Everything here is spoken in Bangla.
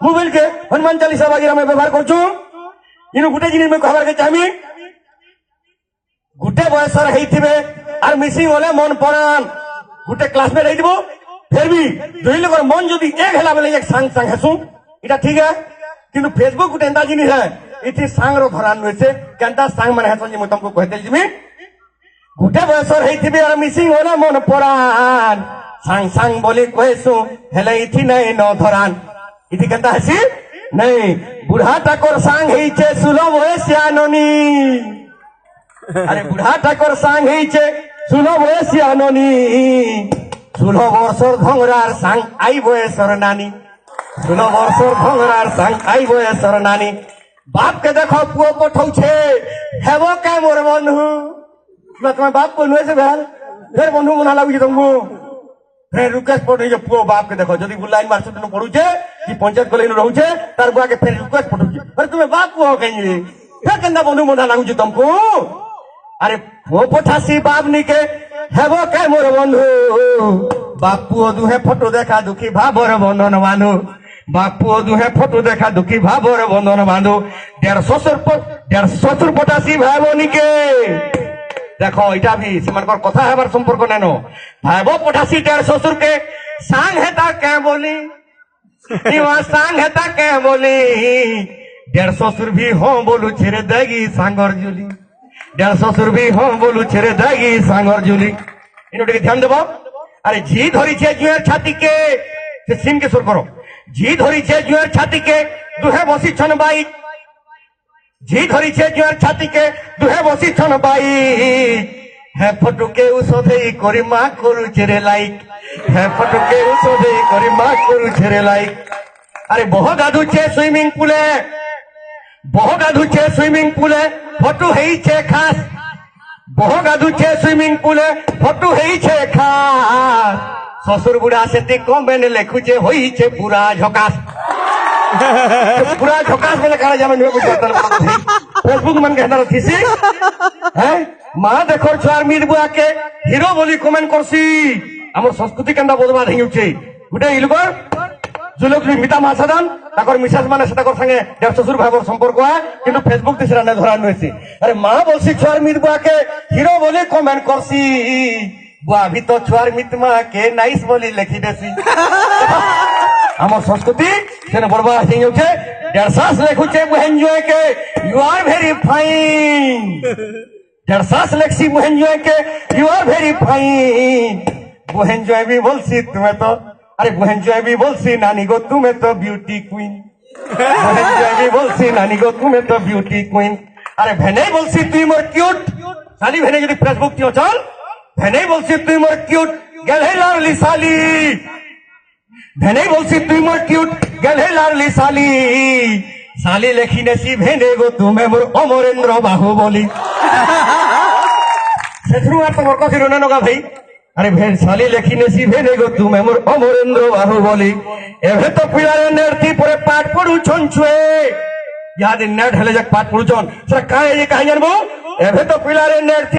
মোবাইল কে হনুমান চালিসা বাগির আমি ব্যবহার করছু ইনু গোটে জিনিস মুই কহবার কে চাইমি গোটে বয়সর হইতিবে আর মিসিং হলে মন পড়ান গোটে ক্লাসমেট হইতিব ফের বি দুই লোকের মন যদি এক হেলা বেলে এক সাং সাং হেসু এটা ঠিক আছে কিন্তু ফেসবুক গোটে এন্তা জিনিস হ্যাঁ এটি সাংর ধরান রয়েছে কেনটা সাং মানে হেসন যে মুই তোমাকে কইতে জিমি গোটে বয়সর হইতিবে আর মিসিং হলে মন পড়ান সাং সাং বলি কইসু হেলে ইথি নাই ন ধরান ইথি কেনটা হাসি নাই বুড়া ঠাকুর সাং হইছে সুলভ হয়েছে আননি আরে বুড়া ঠাকুর সাং হইছে সুলভ হয়েছে আননি 16 বছর ভংরার সাং আই বয়সর নানি 16 বছর ভংরার সাং আই বয়সর নানি বাপকে দেখো পুয়া পঠাউছে হেব কে মোর বন্ধু তোমার বাপ কোন হয়েছে ভাল ফের বন্ধু মনা লাগুছে তোমাকে ফের রিকোয়েস্ট পঠাই যে পুয়া বাপকে দেখো যদি লাইন মার্কেট পড়ুছে কি পঞ্চায়েত কলেজ রহুছে তার বুয়াকে ফের রিকোয়েস্ট পঠাউছে আরে তুমি বাপ পুয়া কেন ফের কেন বন্ধু মনা লাগুছে তোমাকে আরে পুয়া পঠাসি বাপ নিকে হেব কে মোর বন্ধু বাপু দুহে ফটো দেখা দুঃখী ভাবর বন্ধন বাঁধু বাপু দুহে ফটো দেখা দুঃখী ভাবর বন্ধন বাঁধু 150 পটাশি ভাই বোনিকে দেখো এটা ভি সেমানকর কথা হেবার সম্পর্ক নেন ভাইব পটাশি 150 কে সাং হেতা কে বলি সাং হেতা কে বলি 150 ভি হো বলু ছেড়ে দেগি সাঙ্গর জুলি 150 ভি হো বলু ছেড়ে দেগি সাঙ্গর জুলি ইনোটিকে ধ্যান দেব আরে ঝি ধরিছে জুয়ের ছাতিকে সে সিনকে সুর করো ঝি ধরিছে জুয়ের ছাতিকে দুহে বসিছন বাই ঝি ধরিছে জুয়ের ছাতিকে দুহে বসিছন বাই হ্যাঁ ফটুকে উষধেই করি মা করুছে রে লাইক হ্যাঁ ফটুকে উষধেই করি মা করুছে রে লাইক আরে বহ গাধুছে সুইমিং পুলে বহ গাধুছে সুইমিং পুলে ফটু হেইছে খাস বহ গাধুছে সুইমিং পুলে ফটু হেইছে খাস শ্বশুর বুড়া সেটি কমেন্ট লেখুছে হইছে পুরা ঝকাস পুরা ঝকাস বলে কারা যাবে ফেসবুক মান কেন থিসি হ্যাঁ মা দেখর ছুয়ার মির বুয়াকে হিরো বলি কমেন্ট করছি আমার সংস্কৃতি কেনটা বদবাদ হইছে গোটে ইলগর জুলক মিতা মাসাদান তাকর মিসাজ মানে সেটাকর সঙ্গে শ্বশুর ভাইবর সম্পর্ক হয় কিন্তু ফেসবুক দিয়ে সেটা ধরানো হয়েছে আরে মা বলছি ছুয়ার মির বুয়াকে হিরো বলি কমেন্ট করছি বুয়া ভি তো ছুয়ার মিত মাকে নাইস বলি লেখি দেছি আমার সংস্কৃতি সেটা বরবাদ হয়ে যাচ্ছে 150 লেখুছে মুহেঞ্জয় কে ইউ আর ভেরি ফাইন 150 লেখছি মুহেঞ্জয় কে you are very fine Muhenjoy भी বলছি তুমি তো আরে মুহেঞ্জয় भी বলছি নানি গো তুমি তো বিউটি কুইন মুহেঞ্জয় भी বলছি নানি গো তুমি তো বিউটি কুইন আরে ভেনে বলছি তুই মোর কিউট সালি ভেনে যদি ফেসবুক দিও চল ভেনে বলছি তুই মোর কিউট গেলে লারলি সালি ভেনে বলছি তুই মোর কিউট গেলে লারলি সালি সালি লেখি নেছি ভেনে গো তুমি মোর অমরেন্দ্র বাহুবলী সেথরু আর তোমার কথা রনে নগা ভাই আরে ভেন সালি লেখি নেছি ভেনে গো তুমি মোর অমরেন্দ্র বাহুবলী এভে তো পিলারে নেরতি পরে পাঠ পড়ুছন ছুয়ে ইয়াদ নেট হেলে যাক পাঠ পড়ুছন সেটা কায় কাহিনী জানবো এভে তো পিলারে নেরতি